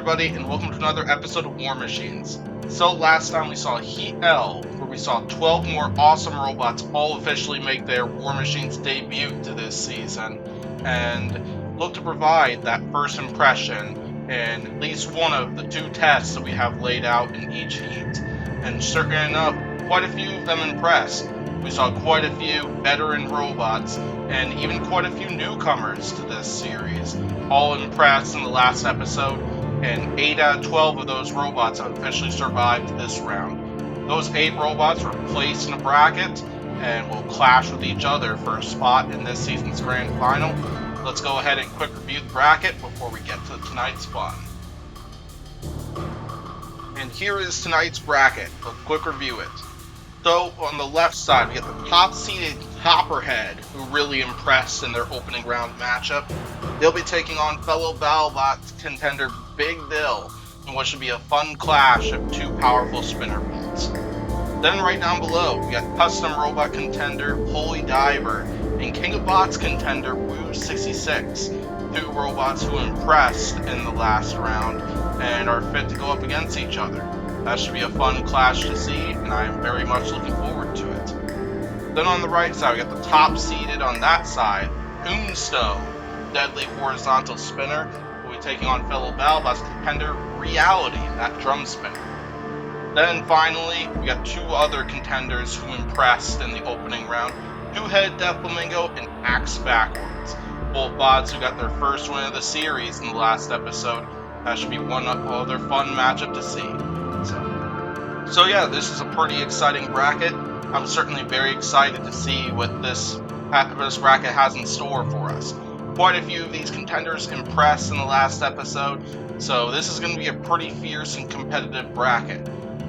everybody, and welcome to another episode of War Machines. So last time we saw Heat L, where we saw 12 more awesome robots all officially make their War Machines debut to this season, and look to provide that first impression in at least one of the two tests that we have laid out in each heat. And certain enough, quite a few of them impressed. We saw quite a few veteran robots, and even quite a few newcomers to this series, all impressed in the last episode, and 8 out of 12 of those robots have officially survived this round. Those 8 robots were placed in a bracket, and will clash with each other for a spot in this season's grand final. Let's go ahead and quick review the bracket before we get to tonight's fun. And here is tonight's bracket. Let's quick review it. So, on the left side, we get the top-seeded Copperhead, who really impressed in their opening round matchup. They'll be taking on fellow BattleBots contender Big Dill, in what should be a fun clash of two powerful spinner bots. Then right down below, we got custom robot contender Holy Diver and King of Bots contender Woo66, two robots who impressed in the last round and are fit to go up against each other. That should be a fun clash to see, and I am very much looking forward to it. Then on the right side, we got the top seeded on that side, Tombstone, deadly horizontal spinner, who will be taking on fellow BattleBots contender Reality, that drum spinner. Then finally, we got two other contenders who impressed in the opening round, Two-Head Death Flamingo and Axe Backwards, both bots who got their first win of the series in the last episode. That should be one other fun matchup to see. So yeah, this is a pretty exciting bracket. I'm certainly very excited to see what this bracket has in store for us. Quite a few of these contenders impressed in the last episode, so this is going to be a pretty fierce and competitive bracket.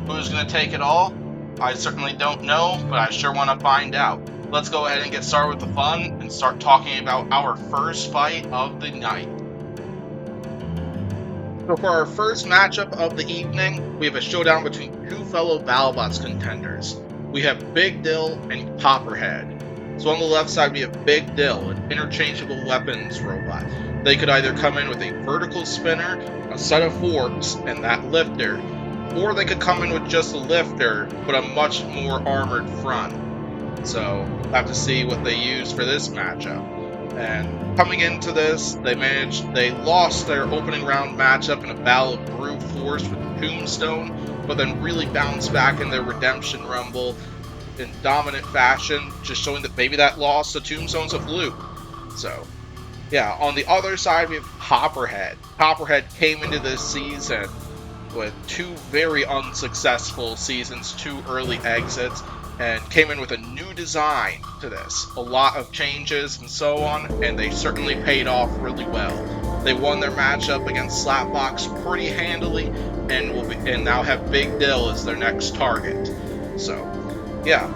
Who's going to take it all? I certainly don't know, but I sure want to find out. Let's go ahead and get started with the fun and start talking about our first fight of the night. So for our first matchup of the evening, we have a showdown between two fellow BattleBots contenders. We have Big Dill and Copperhead. So on the left side we have Big Dill, an interchangeable weapons robot. They could either come in with a vertical spinner, a set of forks, and that lifter, or they could come in with just a lifter, but a much more armored front. So we'll have to see what they use for this matchup. And coming into this, they lost their opening round matchup in a battle of brute force with Tombstone, but then really bounced back in their redemption rumble in dominant fashion, just showing that maybe that loss to Tombstone's a fluke. So, yeah, on the other side we have Copperhead. Copperhead came into this season with two very unsuccessful seasons, two early exits, and came in with a new design to this. A lot of changes and so on, and they certainly paid off really well. They won their matchup against Slapbox pretty handily, and now have Big Dill as their next target. So, yeah.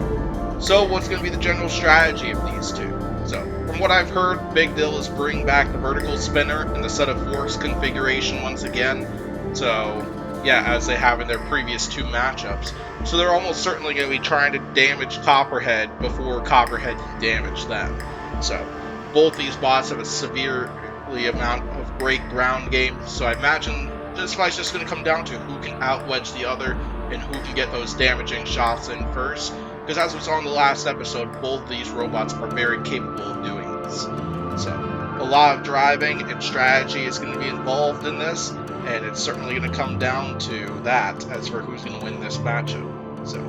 So what's going to be the general strategy of these two? So, from what I've heard, Big Dill is bringing back the vertical spinner and the set of forks configuration once again. So, yeah, as they have in their previous two matchups. So they're almost certainly going to be trying to damage Copperhead before Copperhead can damage them. So both these bots have a severely amount of great ground game, so I imagine this fight's just going to come down to who can outwedge the other and who can get those damaging shots in first. Because as we saw in the last episode, both these robots are very capable of doing this. So a lot of driving and strategy is going to be involved in this, and it's certainly going to come down to that as for who's going to win this matchup. So,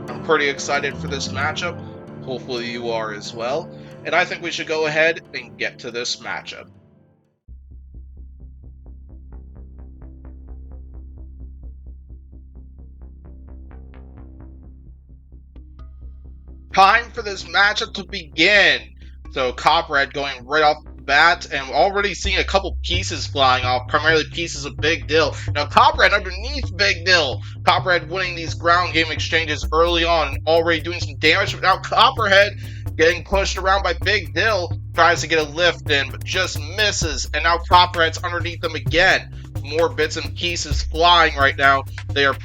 I'm pretty excited for this matchup. Hopefully you are as well. And I think we should go ahead and get to this matchup. Time for this matchup to begin. So, Copperhead going right off bat, and we're already seeing a couple pieces flying off, primarily pieces of Big Dill. Now Copperhead underneath Big Dill. Copperhead winning these ground game exchanges early on, already doing some damage, but now Copperhead getting pushed around by Big Dill, tries to get a lift in, but just misses, and now Copperhead's underneath them again. More bits and pieces flying right now. They are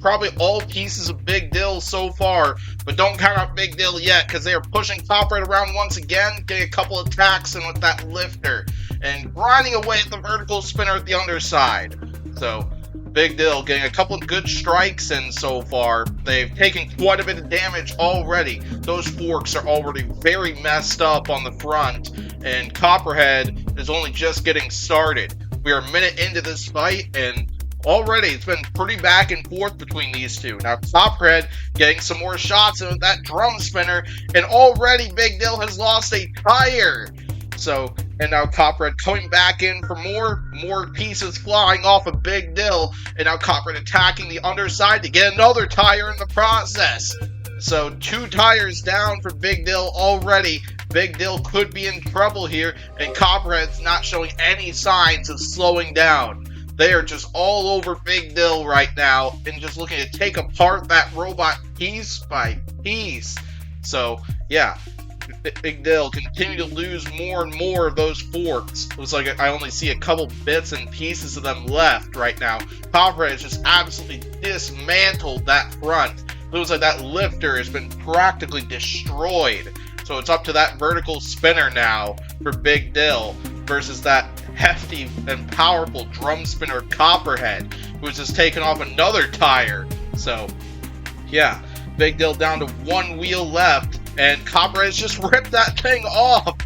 probably all pieces of Big Dill so far, but don't count out Big Dill yet, because they are pushing Copperhead around once again, getting a couple attacks in with that lifter, and grinding away at the vertical spinner at the underside. So, big deal, getting a couple of good strikes in so far. They've taken quite a bit of damage already. Those forks are already very messed up on the front, and Copperhead is only just getting started. We are a minute into this fight, and already it's been pretty back and forth between these two. Now, Copperhead getting some more shots with that drum spinner, and already Big Dill has lost a tire. So, and now Copperhead coming back in for more pieces flying off of Big Dill, and now Copperhead attacking the underside to get another tire in the process. So 2 tires down for Big Dill already. Big Dill could be in trouble here, and Copperhead's not showing any signs of slowing down. They are just all over Big Dill right now, and just looking to take apart that robot piece by piece. So, yeah. Big Dill continue to lose more and more of those forks. Looks like I only see a couple bits and pieces of them left right now. Copperhead has just absolutely dismantled that front. Looks like that lifter has been practically destroyed. So it's up to that vertical spinner now for Big Dill versus that hefty and powerful drum spinner Copperhead, who's just taken off another tire. So, yeah, Big Dill down to 1 wheel left. And Copperhead has just ripped that thing off.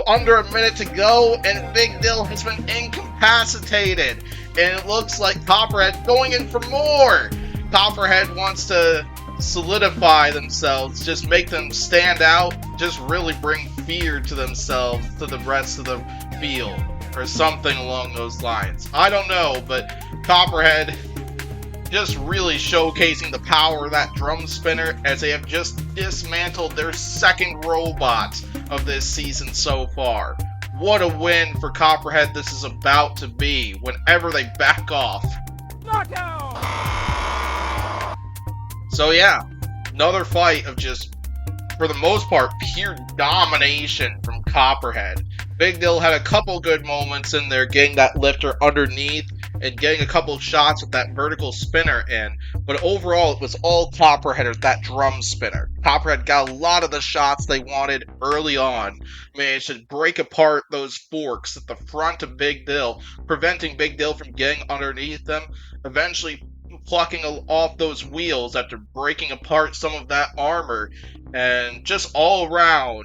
Under a minute to go, and Big Dill has been incapacitated. And it looks like Copperhead going in for more. Copperhead wants to solidify themselves, just make them stand out, just really bring fear to themselves, to the rest of the field, or something along those lines. I don't know, but Copperhead just really showcasing the power of that drum spinner, as they have just dismantled their second robot of this season so far. What a win for Copperhead this is about to be whenever they back off. Knockout! So yeah, another fight of just, for the most part, pure domination from Copperhead. Big Dill had a couple good moments in there, getting that lifter underneath and getting a couple shots with that vertical spinner in, but overall it was all Copperhead with that drum spinner. Copperhead got a lot of the shots they wanted early on, managed to break apart those forks at the front of Big Dill, preventing Big Dill from getting underneath them, eventually plucking off those wheels after breaking apart some of that armor, and just all around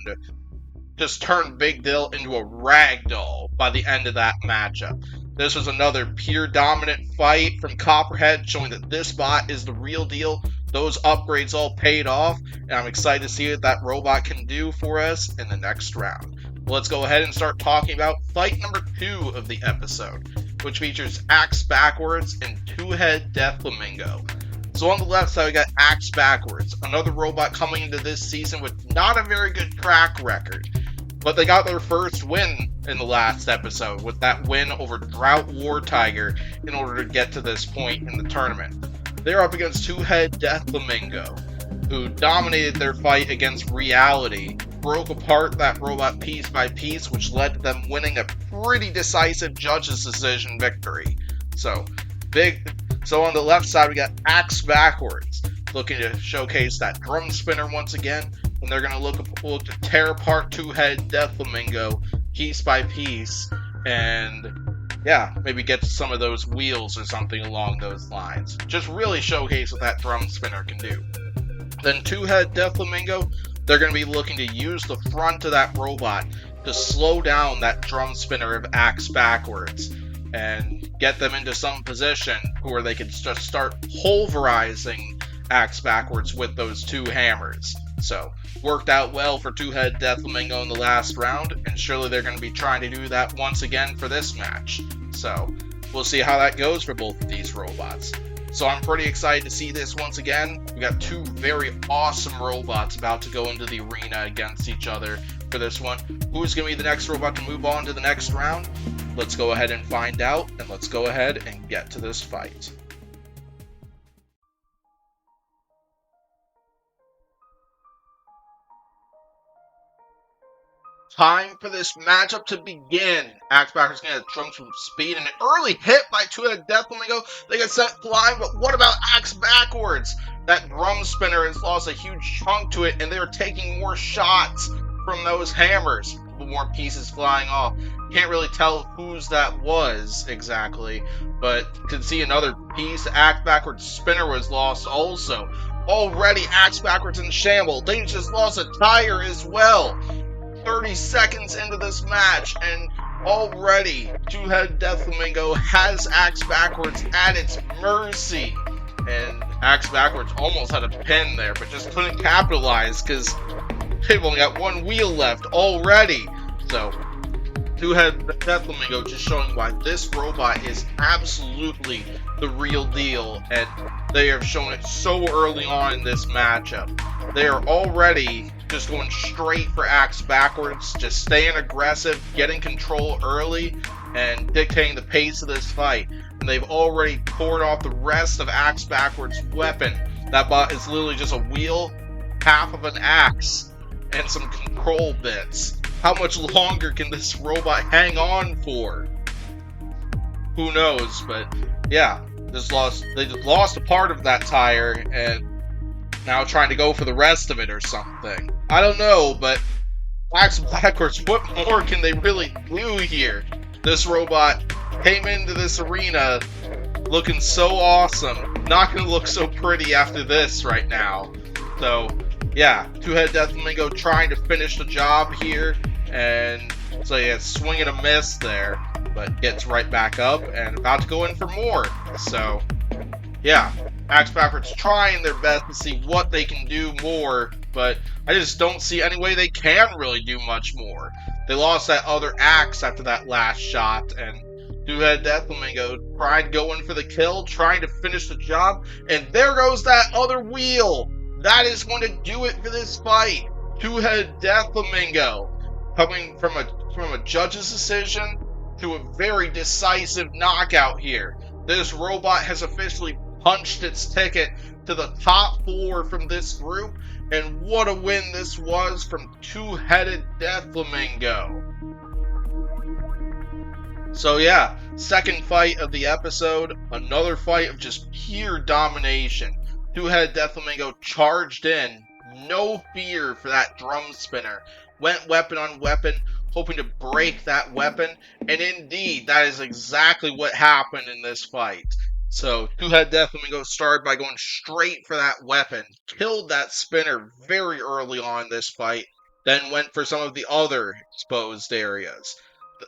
just turned Big Dill into a ragdoll by the end of that matchup. This was another pure dominant fight from Copperhead, showing that this bot is the real deal. Those upgrades all paid off, and I'm excited to see what that robot can do for us in the next round. Let's go ahead and start talking about fight number 2 of the episode, which features Axe Backwards and Two-Head Death Flamingo. So on the left side, we got Axe Backwards, another robot coming into this season with not a very good track record. But they got their first win in the last episode with that win over Drought War Tiger in order to get to this point in the tournament. They're up against Two-Head Death Flamingo, who dominated their fight against Reality, broke apart that robot piece by piece, which led to them winning a pretty decisive judge's decision victory. So on the left side, we got Axe Backwards, looking to showcase that drum spinner once again, and they're going to look to tear apart Two-Head Death Flamingo piece by piece, and yeah, maybe get to some of those wheels or something along those lines. Just really showcase what that drum spinner can do. Then Two-Head Death Flamingo, they're going to be looking to use the front of that robot to slow down that drum spinner of Axe Backwards and get them into some position where they can just start pulverizing Axe Backwards with those 2 hammers. So, worked out well for Two-Head Death Flamingo in the last round, and surely they're going to be trying to do that once again for this match. So, we'll see how that goes for both of these robots. So I'm pretty excited to see this once again. We got 2 very awesome robots about to go into the arena against each other for this one. Who's going to be the next robot to move on to the next round? Let's go ahead and find out, and let's go ahead and get to this fight. Time for this matchup to begin. Axe Backwards going to trump some speed, and an early hit by Two-Head Death Flamingo. They get sent flying, but what about Axe Backwards? That drum spinner has lost a huge chunk to it, and they're taking more shots from those hammers. couple more pieces flying off. Can't really tell whose that was exactly, but could see another piece. Axe Backwards spinner was lost also. Already Axe Backwards in shamble. They just lost a tire as well. 30 seconds into this match, and already Two-Head Death Flamingo has Axe Backwards at its mercy. And Axe Backwards almost had a pin there, but just couldn't capitalize because they've only got one wheel left already. So, Two-Head Death Flamingo just showing why this robot is absolutely the real deal, and they have shown it so early on in this matchup. They are already just going straight for Axe Backwards, just staying aggressive, getting control early, and dictating the pace of this fight. And they've already poured off the rest of Axe Backwards' weapon. That bot is literally just a wheel, half of an axe, and some control bits. How much longer can this robot hang on for? Who knows, but yeah, they just lost a part of that tire, and now trying to go for the rest of it or something. I don't know, but Axe Backwards, what more can they really do here? This robot came into this arena looking so awesome. Not going to look so pretty after this right now. So, yeah, Two-Head Death Flamingo trying to finish the job here. And so, yeah, swing and a miss there. But gets right back up and about to go in for more. So, yeah, Axe Backwards trying their best to see what they can do more, but I just don't see any way they can really do much more. They lost that other axe after that last shot, and Two-Head Death Flamingo tried going for the kill, trying to finish the job, and there goes that other wheel! That is going to do it for this fight! Two-Head Death Flamingo coming from a judge's decision to a very decisive knockout here. This robot has officially punched its ticket to the top 4 from this group, and what a win this was from Two-Headed Death Flamingo. So yeah, second fight of the episode, another fight of just pure domination. Two-Headed Death Flamingo charged in, no fear for that drum spinner, went weapon on weapon, hoping to break that weapon, and indeed, that is exactly what happened in this fight. So, Two-Head Death Flamingo started by going straight for that weapon, killed that spinner very early on in this fight, then went for some of the other exposed areas.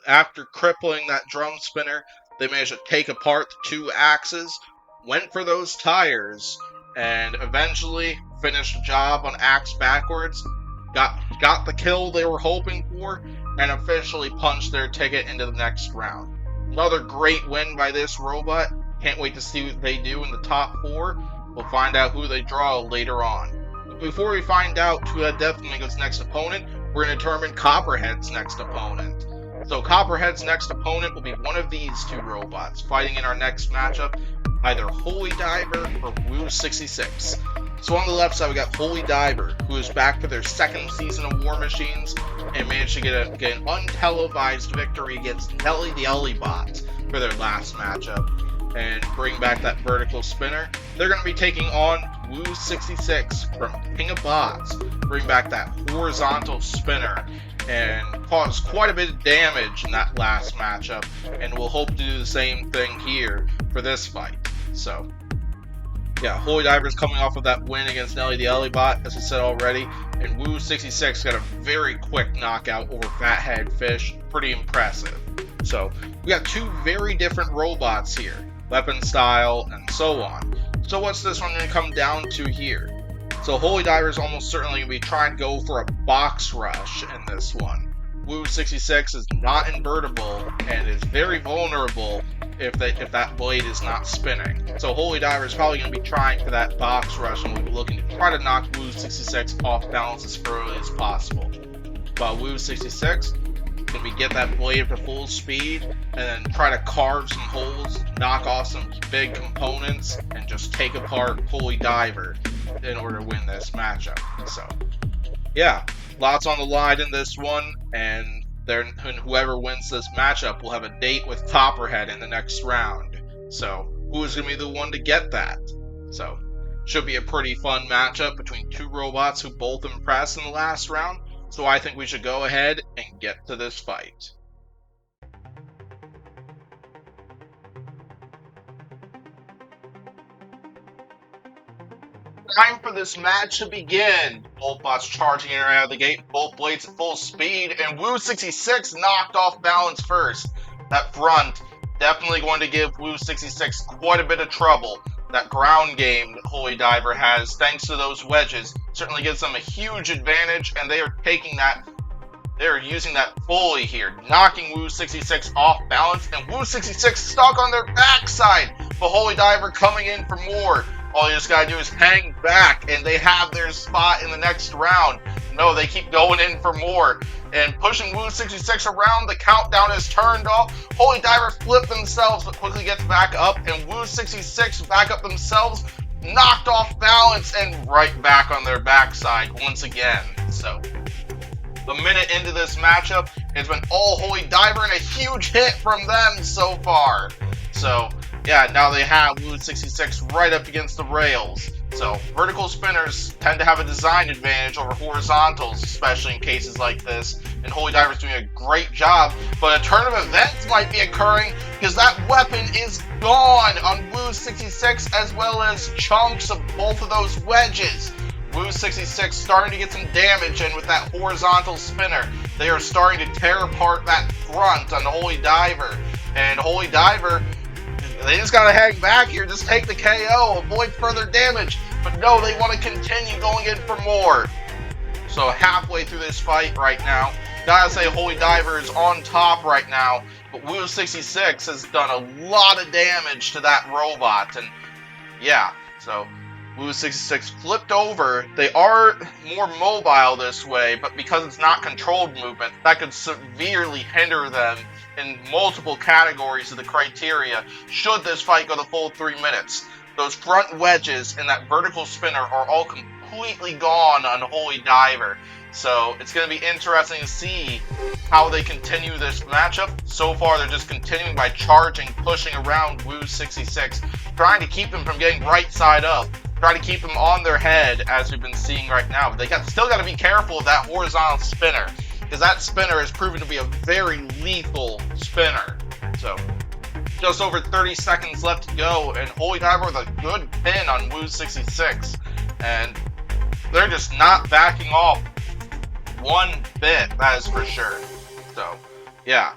After crippling that drum spinner, they managed to take apart the 2 axes, went for those tires, and eventually finished the job on Axe Backwards, got the kill they were hoping for, and officially punched their ticket into the next round. Another great win by this robot. Can't wait to see what they do in the top 4. We'll find out who they draw later on. But before we find out Two-Head Death Flamingo's next opponent, we're going to determine Copperhead's next opponent. So Copperhead's next opponent will be one of these 2 robots, fighting in our next matchup, either Holy Diver or Woo66. So on the left side, we got Holy Diver, who is back for their 2nd season of War Machines, and managed to get an untelevised victory against Nelly the Ellibot for their last matchup, and bring back that vertical spinner. They're going to be taking on Woo66 from King of Bots, bring back that horizontal spinner, and cause quite a bit of damage in that last matchup, and we'll hope to do the same thing here for this fight. So, yeah, Holy Diver's coming off of that win against Nelly the Ellibot, as I said already, and Woo66 got a very quick knockout over Fathead Fish. Pretty impressive. So, we got 2 very different robots here, weapon style, and so on. So what's this one going to come down to here? So Holy Diver's almost certainly going to be trying to go for a box rush in this one. Woo66 is not invertible and is very vulnerable if that blade is not spinning. So Holy Diver is probably going to be trying for that box rush and will be looking to try to knock Woo66 off balance as early as possible. While Woo66 can we get that blade up to full speed and then try to carve some holes, knock off some big components, and just take apart Holy Diver in order to win this matchup. So, yeah, lots on the line in this one, and whoever wins this matchup will have a date with Copperhead in the next round. So, who is going to be the one to get that? So, should be a pretty fun matchup between 2 robots who both impressed in the last round. So I think we should go ahead and get to this fight. Time for this match to begin. Both bots charging in and out of the gate, both blades at full speed, and Wu66 knocked off balance first. That front definitely going to give Wu66 quite a bit of trouble. That ground game that Holy Diver has, thanks to those wedges, certainly gives them a huge advantage, and they are taking that. They're using that fully here, knocking Wu66 off balance, and Wu66 stuck on their backside. But Holy Diver coming in for more. All you just gotta do is hang back, and they have their spot in the next round. No, they keep going in for more. And pushing Wu66 around, the countdown is turned off. Holy Diver flip themselves, but quickly gets back up, and Wu66 back up themselves, knocked off balance, and right back on their backside once again. So, the minute into this matchup, it's been all Holy Diver and a huge hit from them so far. So, yeah, now they have Wu66 right up against the rails. So, vertical spinners tend to have a design advantage over horizontals, especially in cases like this. And Holy Diver's doing a great job, but a turn of events might be occurring because that weapon is gone on Wu66 as well as chunks of both of those wedges. Wu66 starting to get some damage in with that horizontal spinner. They are starting to tear apart that front on the Holy Diver. And Holy Diver, they just gotta hang back here, just take the KO, avoid further damage. But no, they want to continue going in for more. So halfway through this fight right now, gotta say Holy Diver is on top right now. But Wu66 has done a lot of damage to that robot. And yeah, so Wu66 flipped over. They are more mobile this way, but because it's not controlled movement, that could severely hinder them in multiple categories of the criteria should this fight go the full 3 minutes. Those front wedges and that vertical spinner are all completely gone on Holy Diver. So it's going to be interesting to see how they continue this matchup. So far, they're just continuing by charging, pushing around Wu66, trying to keep them from getting right side up. Try to keep them on their head, as we've been seeing right now. But they still got to be careful of that horizontal spinner, because that spinner has proven to be a very lethal spinner. So, just over 30 seconds left to go, and Holy Diver with a good pin on Wu66. And they're just not backing off one bit, that is for sure. So, yeah.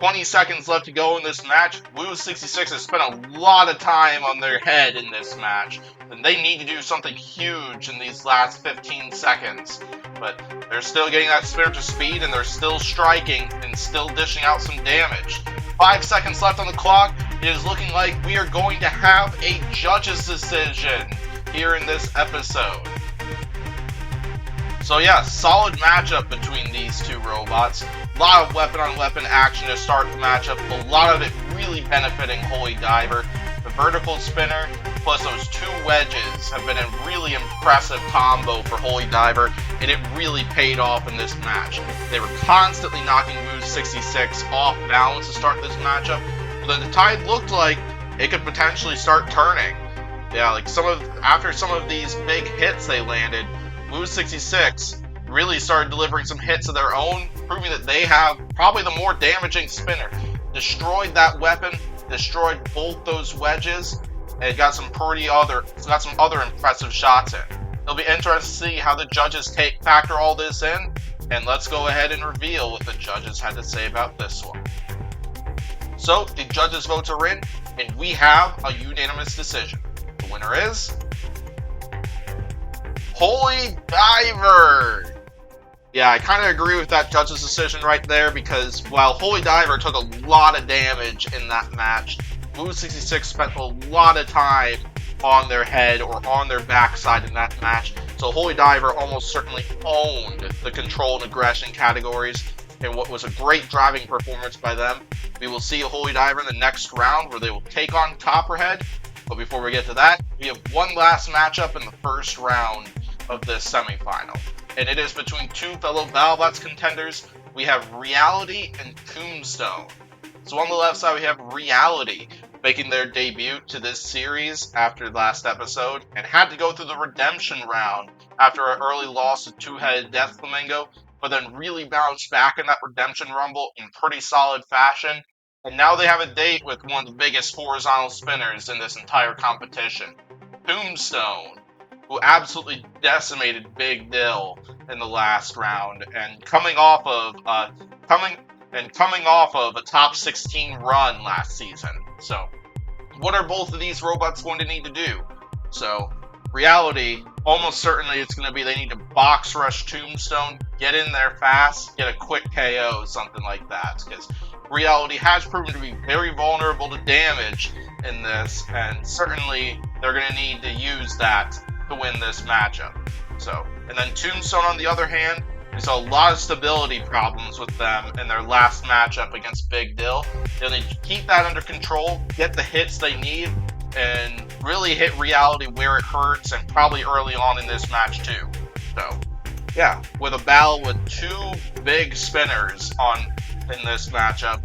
20 seconds left to go in this match. Wu66 has spent a lot of time on their head in this match, and they need to do something huge in these last 15 seconds. But they're still getting that spinner to speed, and they're still striking and still dishing out some damage. 5 seconds left on the clock. It is looking like we are going to have a judge's decision here in this episode. So yeah, solid matchup between these two robots. A lot of weapon-on-weapon action to start the matchup. A lot of it really benefiting Holy Diver. The vertical spinner plus those two wedges have been a really impressive combo for Holy Diver, and it really paid off in this match. They were constantly knocking Wu66 off balance to start this matchup, but the tide looked like it could potentially start turning. Yeah, like after some of these big hits they landed, Wu66 really started delivering some hits of their own, proving that they have probably the more damaging spinner. Destroyed that weapon, destroyed both those wedges, and got some other impressive shots in. It'll be interesting to see how the judges factor all this in, and let's go ahead and reveal what the judges had to say about this one. So, the judges' votes are in, and we have a unanimous decision. The winner is Holy Diver! Yeah, I kind of agree with that judge's decision right there, because while Holy Diver took a lot of damage in that match, Wu66 spent a lot of time on their head or on their backside in that match, so Holy Diver almost certainly owned the control and aggression categories in what was a great driving performance by them. We will see a Holy Diver in the next round where they will take on Copperhead, but before we get to that, we have one last matchup in the first round of this semifinal, and it is between two fellow BattleBots contenders. We have Reality and Tombstone. So on the left side we have Reality, making their debut to this series after last episode, and had to go through the redemption round after an early loss to Two-Headed Death Flamingo. but then really bounced back in that Redemption Rumble in pretty solid fashion. And now they have a date with one of the biggest horizontal spinners in this entire competition, Tombstone, who absolutely decimated Big Dill in the last round, and coming off of a top 16 run last season. So, what are both of these robots going to need to do? So, reality, almost certainly it's going to be they need to box rush Tombstone, get in there fast, get a quick KO, something like that. Because reality has proven to be very vulnerable to damage in this, and certainly they're going to need to use that to win this matchup. So, and then Tombstone, on the other hand, we saw a lot of stability problems with them in their last matchup against Big Dill. They'll need to keep that under control, get the hits they need, and really hit reality where it hurts, and probably early on in this match too. So, yeah, with a battle with two big spinners in this matchup,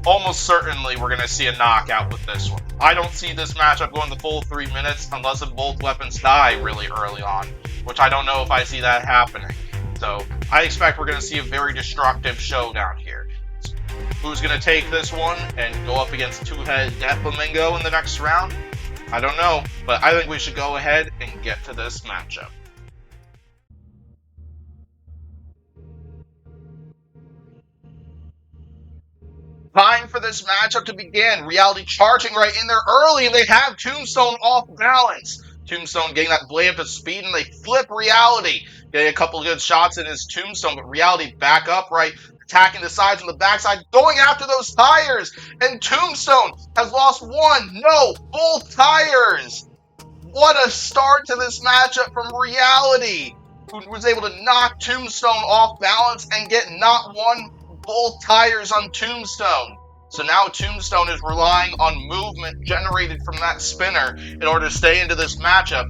almost certainly we're going to see a knockout with this one. I don't see this matchup going the full 3 minutes unless both weapons die really early on, which I don't know if I see that happening. So I expect we're going to see a very destructive showdown here. Who's going to take this one and go up against two-headed Death Flamingo in the next round? I don't know, but I think we should go ahead and get to this matchup. Time for this matchup to begin. Reality charging right in there early, and they have Tombstone off balance. Tombstone getting that blade up to speed, and they flip Reality. Getting a couple of good shots in his Tombstone, but Reality back up right, attacking the sides and the backside, going after those tires. And Tombstone has lost both tires. What a start to this matchup from Reality, who was able to knock Tombstone off balance and get not one, both tires on Tombstone. So now Tombstone is relying on movement generated from that spinner in order to stay into this matchup.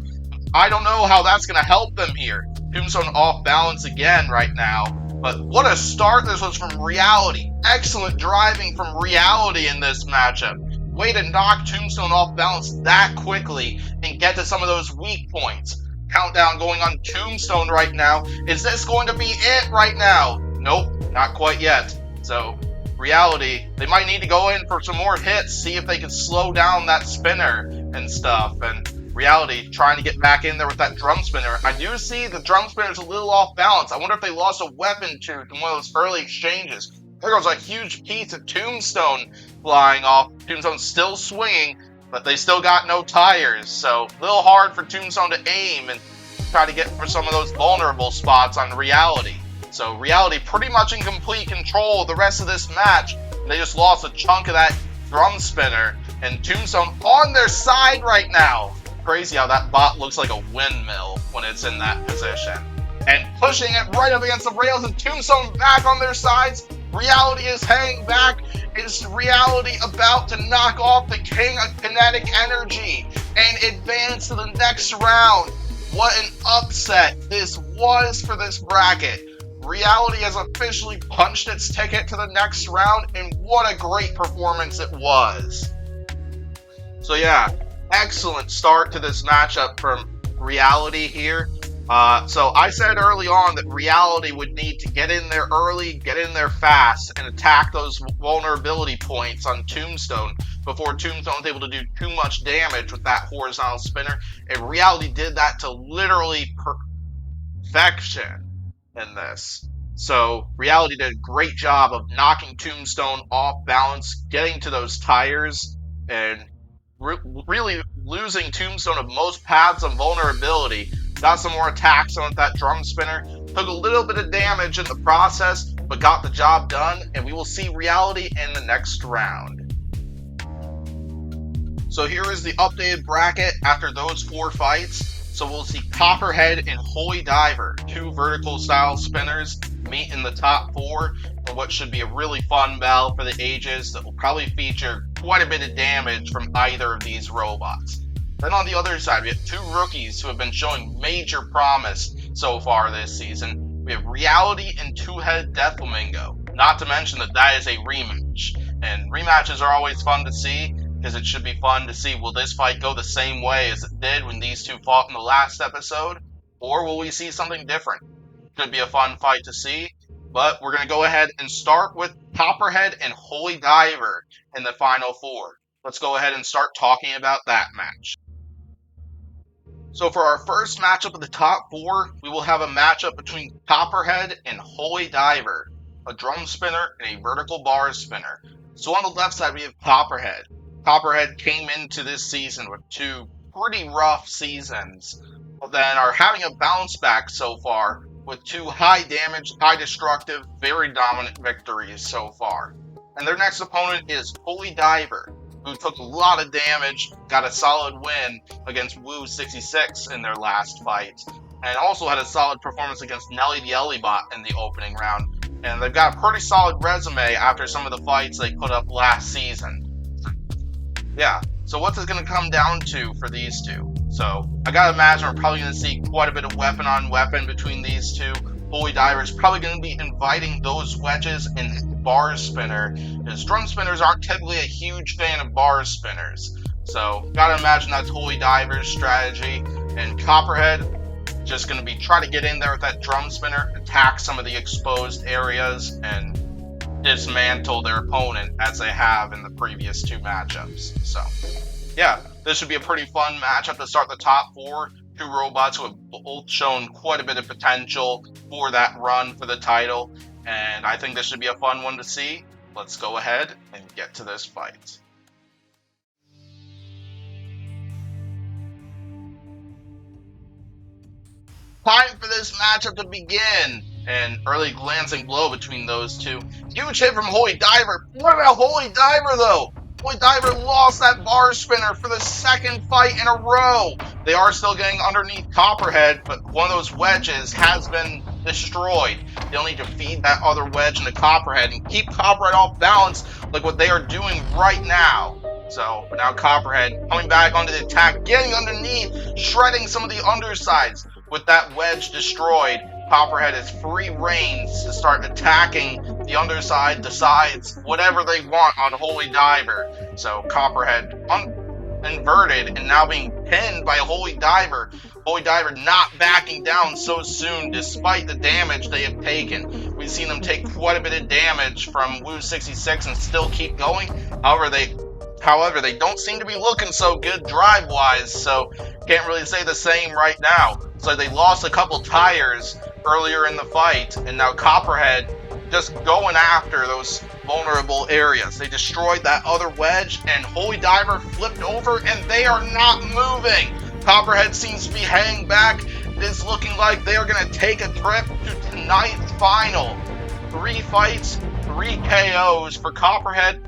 I don't know how that's going to help them here. Tombstone off balance again right now. But what a start this was from Reality. Excellent driving from Reality in this matchup. Way to knock Tombstone off balance that quickly and get to some of those weak points. Countdown going on Tombstone right now. Is this going to be it right now? Nope, not quite yet. So, Reality, they might need to go in for some more hits, see if they can slow down that spinner and stuff. And Reality trying to get back in there with that drum spinner. I do see the drum spinner's a little off balance. I wonder if they lost a weapon tooth in one of those early exchanges. There goes a huge piece of Tombstone flying off. Tombstone's still swinging, but they still got no tires. So, a little hard for Tombstone to aim and try to get for some of those vulnerable spots on Reality. So Reality pretty much in complete control of the rest of this match. They just lost a chunk of that drum spinner. And Tombstone on their side right now. Crazy how that bot looks like a windmill when it's in that position. And pushing it right up against the rails, and Tombstone back on their sides. Reality is hanging back. Is Reality about to knock off the king of kinetic energy and advance to the next round? What an upset this was for this bracket. Reality has officially punched its ticket to the next round, and what a great performance it was. So yeah, excellent start to this matchup from Reality here. So I said early on that Reality would need to get in there early, get in there fast, and attack those vulnerability points on Tombstone before Tombstone was able to do too much damage with that horizontal spinner. And Reality did that to literally perfection in this. So Reality did a great job of knocking Tombstone off balance, getting to those tires, and really losing Tombstone of most paths of vulnerability. Got some more attacks on that drum spinner, took a little bit of damage in the process, but got the job done, and we will see Reality in the next round. So here is the updated bracket after those 4 fights. So we'll see Copperhead and Holy Diver, 2 vertical style spinners, meet in the top 4 for what should be a really fun battle for the ages that will probably feature quite a bit of damage from either of these robots. Then on the other side, we have 2 rookies who have been showing major promise so far this season. We have Reality and two-headed Death Flamingo. Not to mention that is a rematch. And rematches are always fun to see, because it should be fun to see, will this fight go the same way as it did when these two fought in the last episode? Or will we see something different? Should be a fun fight to see. But we're going to go ahead and start with Copperhead and Holy Diver in the final four. Let's go ahead and start talking about that match. So for our first matchup of the top four, we will have a matchup between Copperhead and Holy Diver, a drum spinner and a vertical bar spinner. So on the left side, we have Copperhead. Copperhead came into this season with two pretty rough seasons, but then are having a bounce back so far with two high damage, high destructive, very dominant victories so far. And their next opponent is Holy Diver, who took a lot of damage, got a solid win against Woo66 in their last fight, and also had a solid performance against Nelly the Ellibot in the opening round. And they've got a pretty solid resume after some of the fights they put up last season. Yeah, so what's it going to come down to for these two? So I gotta imagine we're probably going to see quite a bit of weapon on weapon between these two. Holy Diver is probably going to be inviting those wedges in bar spinner, because drum spinners aren't typically a huge fan of bar spinners. So gotta imagine that's Holy Diver's strategy, and Copperhead just going to be trying to get in there with that drum spinner, attack some of the exposed areas, and dismantle their opponent as they have in the previous two matchups. So yeah, this should be a pretty fun matchup to start the top four. Two robots who have both shown quite a bit of potential for that run for the title, and I think this should be a fun one to see. Let's go ahead and get to this fight. Time for this matchup to begin. An early glancing blow between those two. Huge hit from Holy Diver. What about Holy Diver, though? Holy Diver lost that bar spinner for the second fight in a row. They are still getting underneath Copperhead, but one of those wedges has been destroyed. They'll need to feed that other wedge into Copperhead and keep Copperhead off balance like what they are doing right now. So now Copperhead coming back onto the attack, getting underneath, shredding some of the undersides. With that wedge destroyed, Copperhead has free reins to start attacking the underside, the sides, whatever they want on Holy Diver. So Copperhead inverted and now being pinned by Holy Diver. Holy Diver not backing down so soon despite the damage they have taken. We've seen them take quite a bit of damage from Woo66 and still keep going. However, they don't seem to be looking so good drive-wise, so can't really say the same right now. So they lost a couple tires earlier in the fight, and now Copperhead just going after those vulnerable areas. They destroyed that other wedge, and Holy Diver flipped over, and they are not moving. Copperhead seems to be hanging back. It is looking like they are going to take a trip to tonight's final. 3 fights, 3 KOs for Copperhead.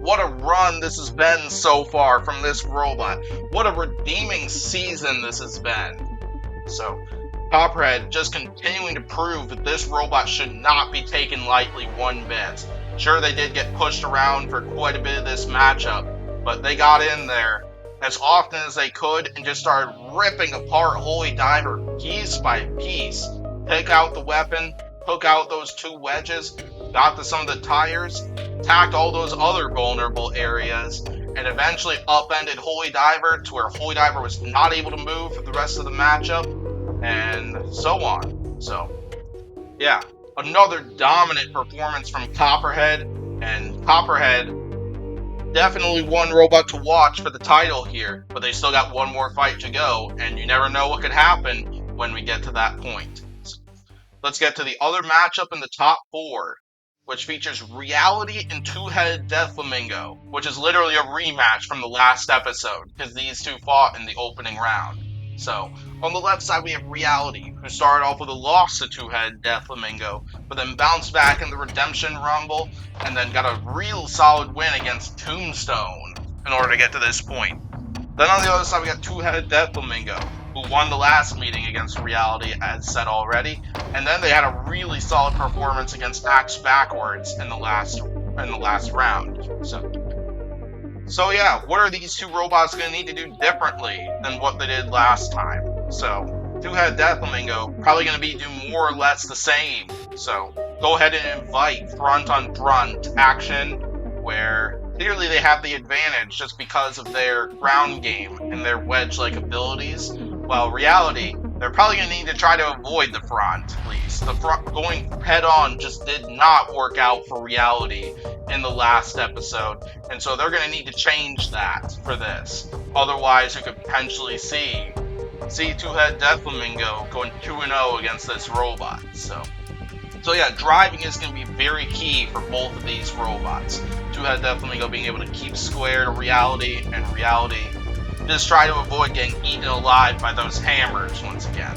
What a run this has been so far from this robot. What a redeeming season this has been. So, Copperhead just continuing to prove that this robot should not be taken lightly one bit. Sure, they did get pushed around for quite a bit of this matchup, but they got in there as often as they could and just started ripping apart Holy Diver piece by piece. Take out the weapon, took out those 2 wedges, got to some of the tires, attacked all those other vulnerable areas, and eventually upended Holy Diver to where Holy Diver was not able to move for the rest of the matchup, and so on. So, yeah, another dominant performance from Copperhead, and Copperhead definitely one robot to watch for the title here, but they still got one more fight to go, and you never know what could happen when we get to that point. So, let's get to the other matchup in the top 4. Which features Reality and Two-Headed Death Flamingo, which is literally a rematch from the last episode, because these two fought in the opening round. So, on the left side we have Reality, who started off with a loss to Two-Headed Death Flamingo, but then bounced back in the Redemption Rumble, and then got a real solid win against Tombstone in order to get to this point. Then on the other side we got Two-Headed Death Flamingo, who won the last meeting against Reality, as said already, and then they had a really solid performance against Axe Backwards in the last round. So yeah, what are these two robots going to need to do differently than what they did last time? So Two-Headed Death Flamingo probably going to be doing more or less the same. So go ahead and invite front on front action, where clearly they have the advantage just because of their ground game and their wedge-like abilities, while Reality, they're probably going to need to try to avoid the front, at least. The front going head on just did not work out for Reality in the last episode, and so they're going to need to change that for this. Otherwise, you could potentially see Two-Head Death Flamingo going 2-0 against this robot. So yeah, driving is going to be very key for both of these robots. Two-Head Death Flamingo being able to keep square to Reality, and Reality just try to avoid getting eaten alive by those hammers once again.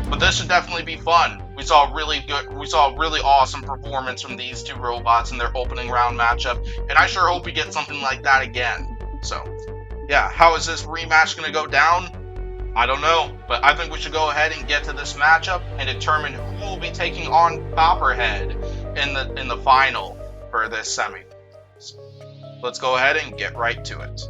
But this should definitely be fun. We saw a really awesome performance from these two robots in their opening round matchup, and I sure hope we get something like that again. So yeah, how is this rematch going to go down? I don't know, but I think we should go ahead and get to this matchup and determine who will be taking on Copperhead in the final for this semi. So let's go ahead and get right to it.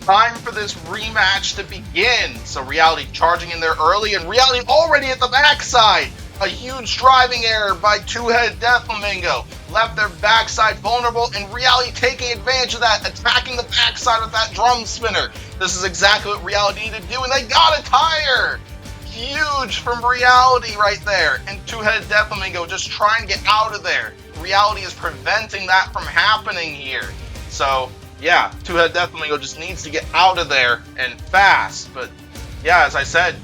Time for this rematch to begin. So Reality charging in there early, and Reality already at the backside. A huge driving error by Two-Head Death Flamingo. Left their backside vulnerable, and Reality taking advantage of that, attacking the backside with that drum spinner. This is exactly what Reality needed to do, and they got a tire! Huge from Reality right there. And Two-Head Death Flamingo just trying to get out of there. Reality is preventing that from happening here. So yeah, Two-Head Death Flamingo just needs to get out of there and fast. But yeah, as I said,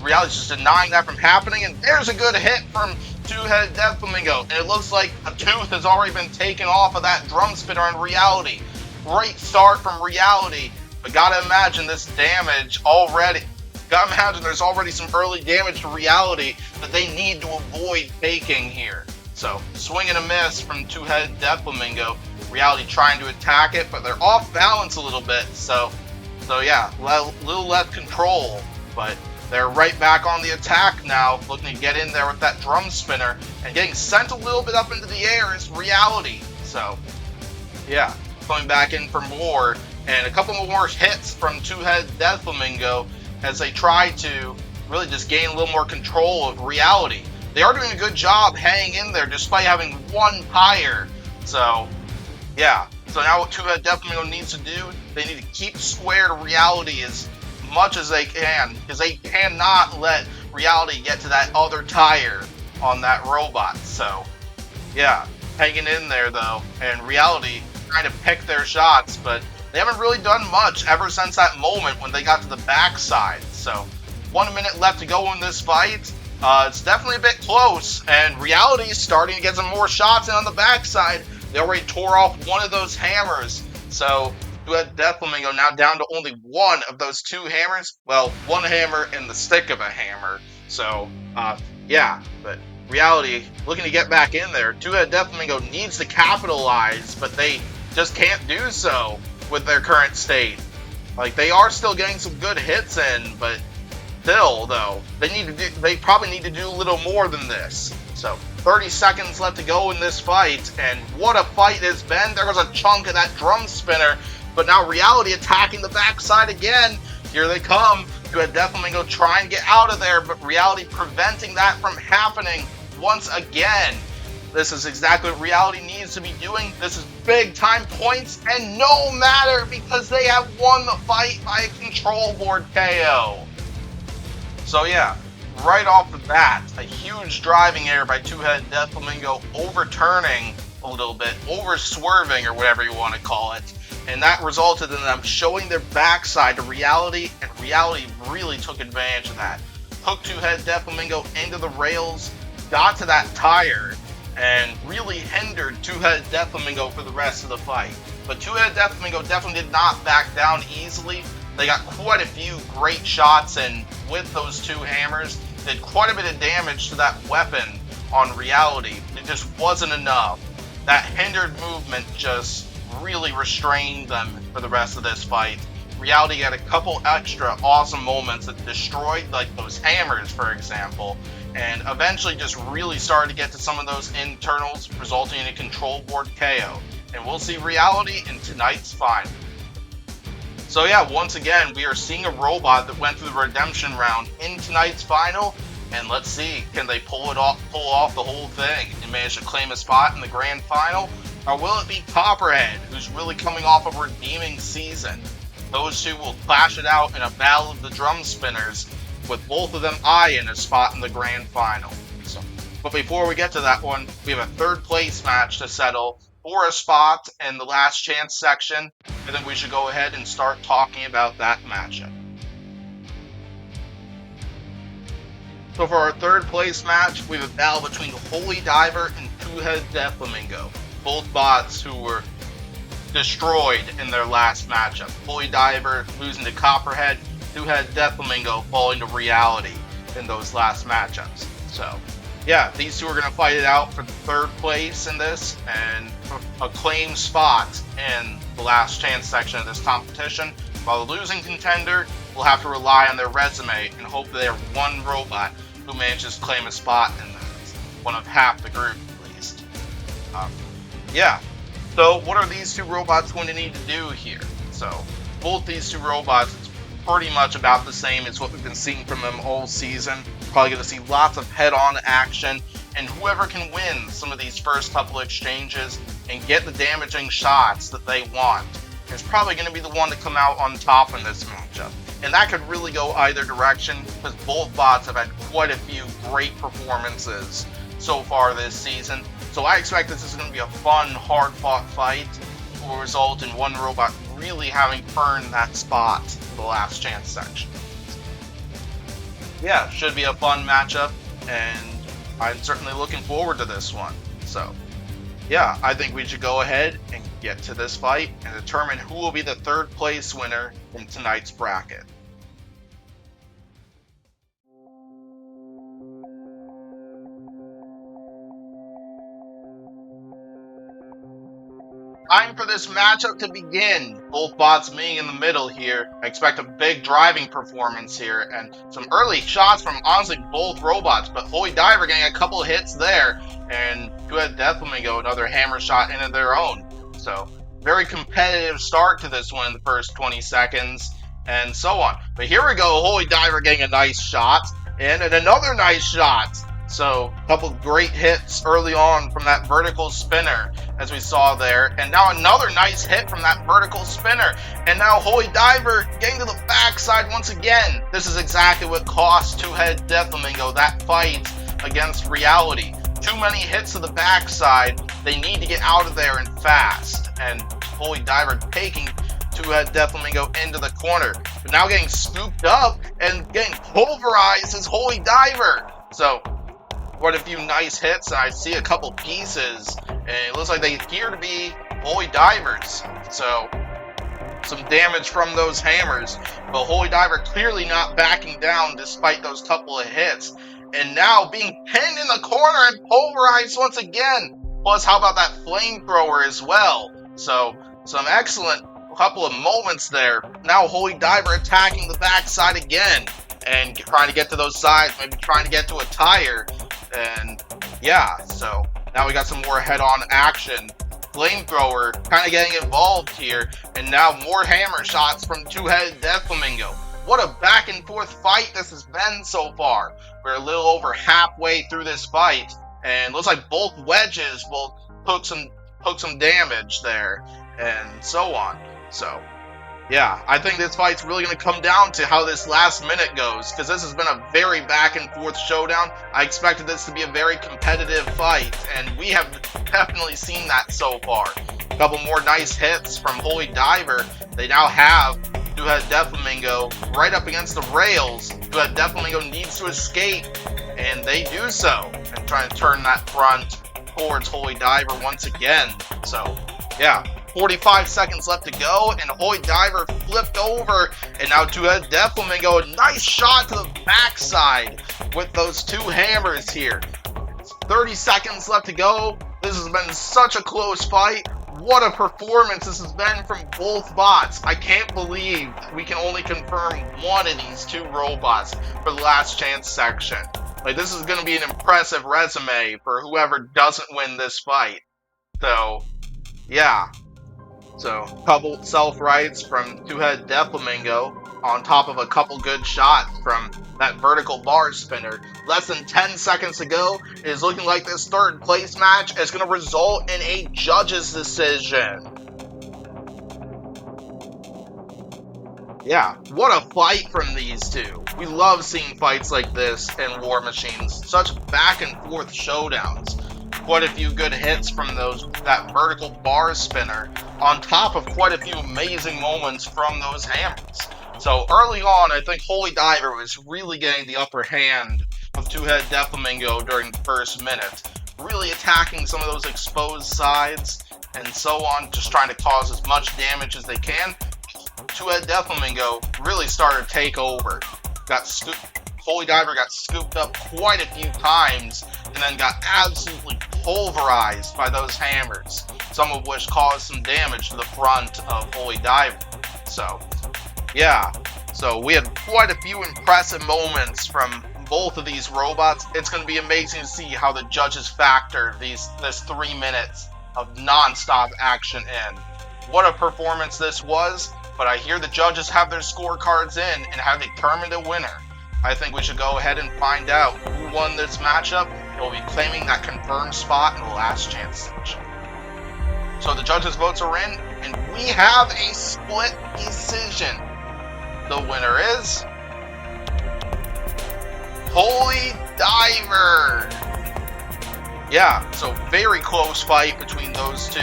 Reality's just denying that from happening, and there's a good hit from Two-Head Death Flamingo, and it looks like a tooth has already been taken off of that drum spinner on Reality. Great start from Reality, but gotta imagine this damage already. Gotta imagine there's already some early damage to Reality that they need to avoid taking here. So, swing and a miss from Two-Head Death Flamingo. Reality trying to attack it, but they're off balance a little bit, so yeah, little less control, but they're right back on the attack now, looking to get in there with that drum spinner, and getting sent a little bit up into the air is Reality. So yeah, coming back in for more, and a couple more hits from Two-Head Death Flamingo as they try to really just gain a little more control of Reality. They are doing a good job hanging in there despite having one tire. So yeah, so now what Two-Head Death Flamingo needs to do, they need to keep square to Reality as much as they can, because they cannot let Reality get to that other tire on that robot. So yeah, hanging in there though, and Reality trying to pick their shots, but they haven't really done much ever since that moment when they got to the backside. So 1 minute left to go in this fight. It's definitely a bit close, and Reality is starting to get some more shots in on the backside. They already tore off one of those hammers, so Two-Head Death Flamingo now down to only one of those two hammers. Well, one hammer and the stick of a hammer. So, yeah, but Reality looking to get back in there. Two-Head Death Flamingo needs to capitalize, but they just can't do so with their current state. Like, they are still getting some good hits in, but still, though, they probably need to do a little more than this. So 30 seconds left to go in this fight, and what a fight it's been. There was a chunk of that drum spinner, but now Reality attacking the backside again. Here they come. Two-Head Death Flamingo trying to get out of there, but Reality preventing that from happening once again. This is exactly what Reality needs to be doing. This is big time points, and no matter, because they have won the fight by a control board KO. So yeah, right off the bat, a huge driving error by Two-Head Death Flamingo, overturning a little bit, over swerving or whatever you want to call it, and that resulted in them showing their backside to Reality, and Reality really took advantage of that. Hooked Two-Head Death Flamingo into the rails, got to that tire, and really hindered Two-Head Death Flamingo for the rest of the fight. But Two-Head Death Flamingo definitely did not back down easily. They got quite a few great shots in with those two hammers. Did quite a bit of damage to that weapon on Reality. It just wasn't enough. That hindered movement just really restrained them for the rest of this fight. Reality had a couple extra awesome moments that destroyed, like those hammers, for example, and eventually just really started to get to some of those internals, resulting in a control board KO. And we'll see Reality in tonight's final. So yeah, once again, we are seeing a robot that went through the redemption round in tonight's final, And let's see, can they pull off the whole thing and manage to claim a spot in the grand final? Or will it be Copperhead, who's really coming off of a redeeming season? Those two will clash it out in a battle of the drum spinners, with both of them eyeing a spot in the grand final. But before we get to that one, we have a third place match to settle for a spot in the last chance section. I think we should go ahead and start talking about that matchup. So for our third place match, we have a battle between Holy Diver and Two-Head Death Flamingo, both bots who were destroyed in their last matchup. Holy Diver losing to Copperhead, Two-Head Death Flamingo falling to reality in those last matchups. So yeah, these two are going to fight it out for third place in this and a claim spot in the last chance section of this competition, while the losing contender will have to rely on their resume and hope that they are one robot who manages to claim a spot in that, one of half the group at least. Yeah, so what are these two robots going to need to do here? So both these two robots, it's pretty much about the same as what we've been seeing from them all season. Probably going to see lots of head-on action, and whoever can win some of these first couple exchanges and get the damaging shots that they want is probably going to be the one to come out on top in this matchup. And that could really go either direction, because both bots have had quite a few great performances so far this season. So I expect this is going to be a fun, hard-fought fight that will result in one robot really having earned that spot in the last chance section. Yeah, should be a fun matchup, and I'm certainly looking forward to this one. So, yeah, I think we should go ahead and get to this fight and determine who will be the third place winner in tonight's bracket. Time for this matchup to begin. Both bots meeting in the middle here. I expect a big driving performance here and some early shots from honestly both robots, but Holy Diver getting a couple of hits there, and Two-Head Death Flamingo another hammer shot into their own. So very competitive start to this one in the first 20 seconds and so on. But here we go, Holy Diver getting a nice shot and another nice shot. So a couple great hits early on from that vertical spinner, as we saw there. And now another nice hit from that vertical spinner. And now Holy Diver getting to the backside once again. This is exactly what cost Two-Head Death Flamingo that fight against reality. Too many hits to the backside. They need to get out of there and fast. And Holy Diver taking Two-Head Death Flamingo into the corner. But now getting scooped up and getting pulverized is Holy Diver. So quite a few nice hits, and I see a couple pieces, and it looks like they appear to be Holy Divers. So some damage from those hammers, but Holy Diver clearly not backing down despite those couple of hits. And now being pinned in the corner and pulverized once again. Plus, how about that flamethrower as well? So some excellent couple of moments there. Now Holy Diver attacking the backside again and trying to get to those sides, maybe trying to get to a tire. And yeah, so now we got some more head-on action. Flamethrower kind of getting involved here, and now more hammer shots from Two-Head Death Flamingo. What a back and forth fight this has been so far. We're a little over halfway through this fight, and looks like both wedges will hook some damage there, and so on. So yeah, I think this fight's really going to come down to how this last minute goes, because this has been a very back and forth showdown. I expected this to be a very competitive fight, and we have definitely seen that so far. A couple more nice hits from Holy Diver. They now have Two-Head Death Flamingo right up against the rails. Two-Head Death Flamingo needs to escape, and they do so, and trying to turn that front towards Holy Diver once again. So yeah, 45 seconds left to go, and Holy Diver flipped over, and now Two-Head Death Flamingo, a nice shot to the backside with those two hammers here. 30 seconds left to go. This has been such a close fight. What a performance this has been from both bots. I can't believe we can only confirm one of these two robots for the last chance section. Like, this is going to be an impressive resume for whoever doesn't win this fight. So, yeah. So, couple self-rights from Two-Head Death Flamingo on top of a couple good shots from that vertical bar spinner. Less than 10 seconds to go. It is looking like this third place match is going to result in a judge's decision. Yeah, what a fight from these two. We love seeing fights like this in War Machines. Such back and forth showdowns. Quite a few good hits from that vertical bar spinner, on top of quite a few amazing moments from those hammers. So early on, I think Holy Diver was really getting the upper hand of Two-Head Deathflamingo during the first minute, really attacking some of those exposed sides and so on, just trying to cause as much damage as they can. Two-Head Deathflamingo really started to take over. Holy Diver got scooped up quite a few times and then got absolutely pulverized by those hammers, some of which caused some damage to the front of Holy Diver. So, yeah. So we had quite a few impressive moments from both of these robots. It's going to be amazing to see how the judges factor this 3 minutes of non-stop action in. What a performance this was, but I hear the judges have their scorecards in and have determined a winner. I think we should go ahead and find out who won this matchup. We'll be claiming that confirmed spot in the last chance section. So the judges' votes are in, and we have a split decision. The winner is Holy Diver. Yeah, so very close fight between those two.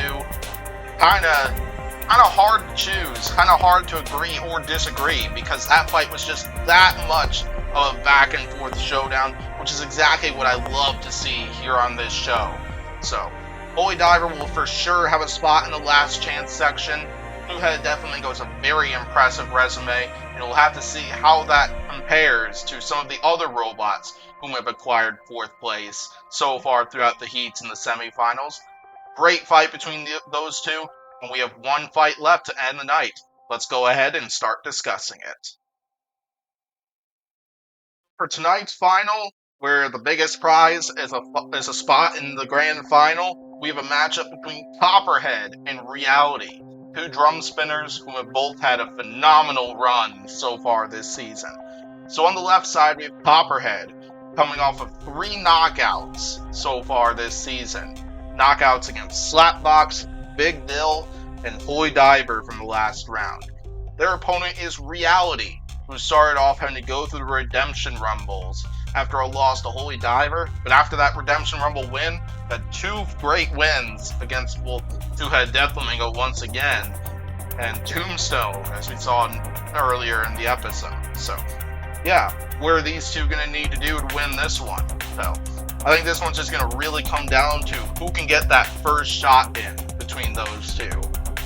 Kinda hard to choose, kind of hard to agree or disagree, because that fight was just that much of a back and forth showdown, which is exactly what I love to see here on this show. So, Holy Diver will for sure have a spot in the last chance section. Two-Head Deathflamingo is a very impressive resume, and we'll have to see how that compares to some of the other robots whom have acquired 4th place so far throughout the heats and the semifinals. Great fight between those two, and we have one fight left to end the night. Let's go ahead and start discussing it. For tonight's final, where the biggest prize is a spot in the grand final, we have a matchup between Copperhead and Reality, two drum spinners who have both had a phenomenal run so far this season. So on the left side, we have Copperhead, coming off of 3 knockouts so far this season. Knockouts against Slapbox, Big Dill, and Holy Diver from the last round. Their opponent is Reality, who started off having to go through the Redemption Rumbles after a loss to Holy Diver, but after that Redemption Rumble win, had 2 great wins against both Two-Head Deathflamingo once again, and Tombstone, as we saw earlier in the episode. So, yeah, what are these two going to need to do to win this one? So, I think this one's just going to really come down to who can get that first shot in between those two,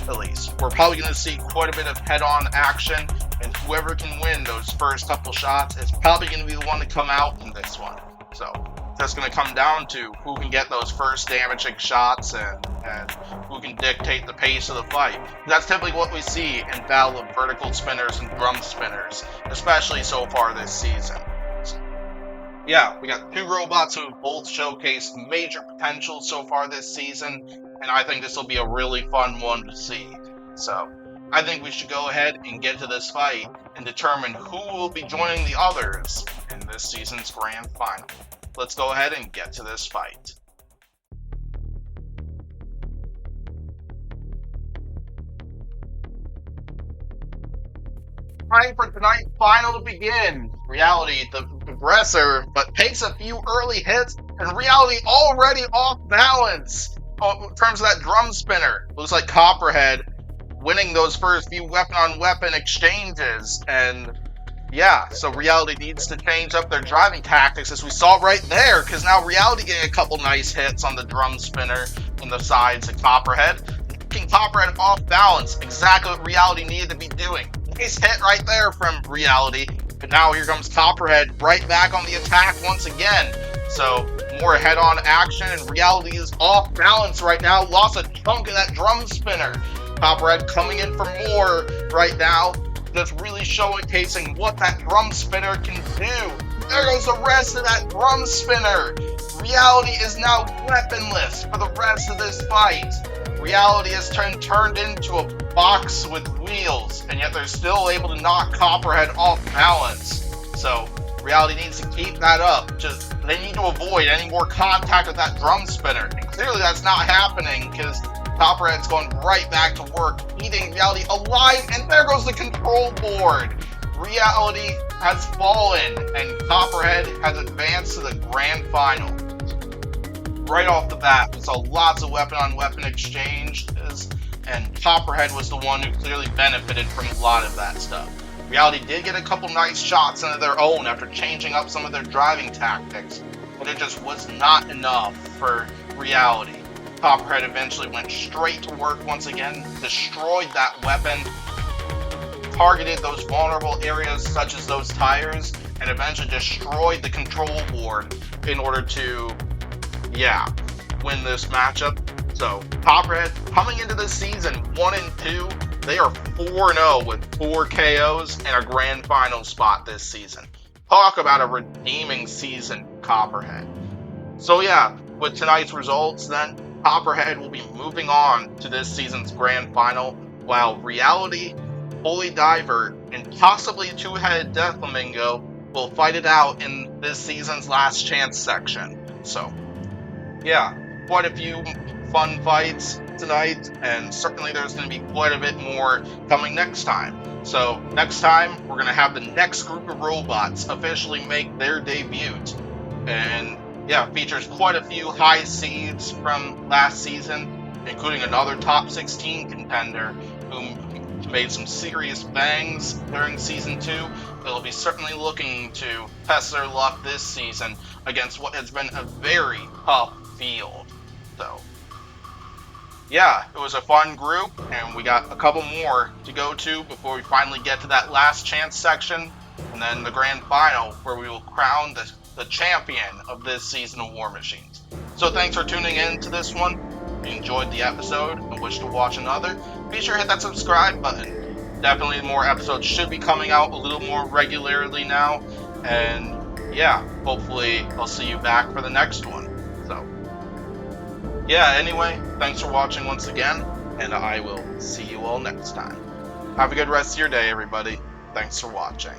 at least. We're probably going to see quite a bit of head-on action, and whoever can win those first couple shots is probably going to be the one to come out in this one. So, that's going to come down to who can get those first damaging shots and who can dictate the pace of the fight. That's typically what we see in Battle of Vertical Spinners and Drum Spinners, especially so far this season. Yeah, we got 2 robots who have both showcased major potential so far this season, and I think this will be a really fun one to see. So, I think we should go ahead and get to this fight and determine who will be joining the others in this season's grand final. Let's go ahead and get to this fight. Time for tonight's final to begin. Reality, the aggressor, but takes a few early hits, and Reality already off balance in terms of that drum spinner. Looks like Copperhead winning those first few weapon-on-weapon exchanges, and yeah, so Reality needs to change up their driving tactics, as we saw right there, because now Reality getting a couple nice hits on the drum spinner and the sides of Copperhead. Taking Copperhead off balance, exactly what Reality needed to be doing. Nice hit right there from Reality, but now here comes Copperhead right back on the attack once again. So, more head-on action, and Reality is off balance right now, lost a chunk of that drum spinner. Copperhead coming in for more right now, just really showcasing what that drum spinner can do. There goes the rest of that drum spinner. Reality is now weaponless for the rest of this fight. Reality has turned into a box with wheels, and yet they're still able to knock Copperhead off balance. So Reality needs to keep that up. Just they need to avoid any more contact with that drum spinner. And clearly that's not happening because Copperhead's going right back to work, eating Reality alive, and there goes the control board. Reality has fallen, and Copperhead has advanced to the grand final. Right off the bat, we saw lots of weapon-on-weapon exchanges, and Copperhead was the one who clearly benefited from a lot of that stuff. Reality did get a couple nice shots into their own after changing up some of their driving tactics, but it just was not enough for Reality. Copperhead eventually went straight to work once again, destroyed that weapon, targeted those vulnerable areas such as those tires, and eventually destroyed the control board in order to, win this matchup. So Copperhead coming into this season 1-2, they are 4-0 with 4 KOs and a grand final spot this season. Talk about a redeeming season, Copperhead. So with tonight's results then, Copperhead will be moving on to this season's grand final, while Reality, Holy Diver, and possibly Two-Headed Death Flamingo will fight it out in this season's last chance section. So quite a few fun fights tonight, and certainly there's going to be quite a bit more coming next time. So next time, we're going to have the next group of robots officially make their debut. And features quite a few high seeds from last season, including another top 16 contender who made some serious bangs during Season 2. They'll be certainly looking to test their luck this season against what has been a very tough field. So, it was a fun group, and we got a couple more to go to before we finally get to that last chance section, and then the grand final, where we will crown the champion of this season of War Machines. So thanks for tuning in to this one. If you enjoyed the episode and wish to watch another, be sure to hit that subscribe button. Definitely more episodes should be coming out a little more regularly now, and hopefully I'll see you back for the next one. So anyway, thanks for watching once again, and I will see you all next time. Have a good rest of your day, everybody. Thanks for watching.